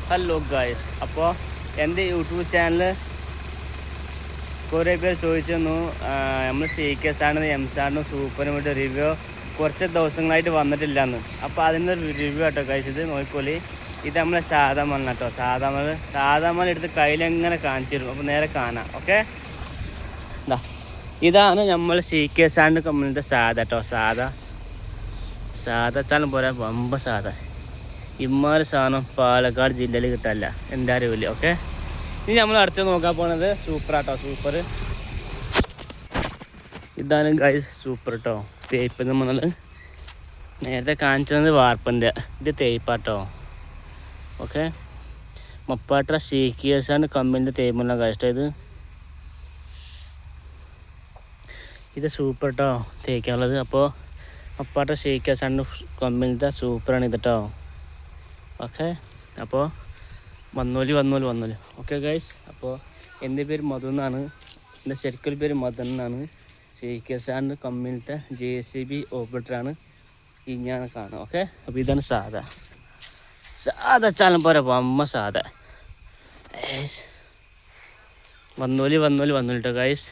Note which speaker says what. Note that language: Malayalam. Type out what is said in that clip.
Speaker 1: ഹലോ ഗായ്സ്, അപ്പോൾ എൻ്റെ യൂട്യൂബ് ചാനൽ കുറേ പേർ ചോദിച്ചു തന്നു. നമ്മൾ CK സാറിനും M സാറിനും സൂപ്പറിനും വേണ്ടി റിവ്യൂ കുറച്ച് ദിവസങ്ങളായിട്ട് വന്നിട്ടില്ലയെന്ന്. അപ്പോൾ അതിൻ്റെ റിവ്യൂ കേട്ടോ ഗായ്സ്. ഇത് നോക്കിക്കോളി, ഇത് നമ്മളെ സാധാ മണ്ണ് കേട്ടോ. സാധാ മണ്ണ് എടുത്ത് കയ്യിലെങ്ങനെ കാണിച്ചു തരും. അപ്പോൾ നേരെ കാണാം. ഓക്കെ, ഇതാണ് നമ്മൾ CK സാറിൻ്റെ കമ്പനിയുടെ സാധാ കേട്ടോ. സാധാ ചാലും പോരാ, വമ്പ സാധാ. ഇമ്മാതിരി സാധനം പാലക്കാട് ജില്ലയിൽ കിട്ടാനില്ല, എൻ്റെ അറിവില്ല. ഓക്കെ, ഇനി നമ്മൾ അടുത്ത് നോക്കാൻ പോകുന്നത് സൂപ്പറാട്ടോ. സൂപ്പർ ഇതാണ് ഗൈസ്, സൂപ്പർ കേട്ടോ. തേപ്പ് നമ്മൾ നേരത്തെ കാണിച്ചത് വാർപ്പിൻ്റെ, ഇത് തേപ്പാട്ടോ. ഓക്കെ, മപ്പാട്ട CK സാറിൻ്റെ കമ്പനിൻ്റെ തേപ്പുള്ള ഗൈസ്. ഇത് സൂപ്പർ കേട്ടോ തേക്കാനുള്ളത്. അപ്പോൾ മപ്പാട്ട CK സാറിൻ്റെ കമ്പനിയുടെ സൂപ്പറാണ് ഇത് കേട്ടോ. ഓക്കെ, അപ്പോൾ വന്നോലി. ഓക്കെ ഗൈസ്, അപ്പോൾ എൻ്റെ പേര് മധു എന്നാണ്. എൻ്റെ ശരിക്കും പേര് മദൻ എന്നാണ്. CK സാറിൻ്റെ കമ്പനിയിലത്തെ JCB ഓപ്പറേറ്ററാണ് ഈ ഞാൻ കാണും. ഓക്കെ, അപ്പോൾ ഇതാണ് സാധാ ചാലം പോരാ, വമ്മ സാധാ. വന്നോലി കേട്ടോ ഗൈസ്.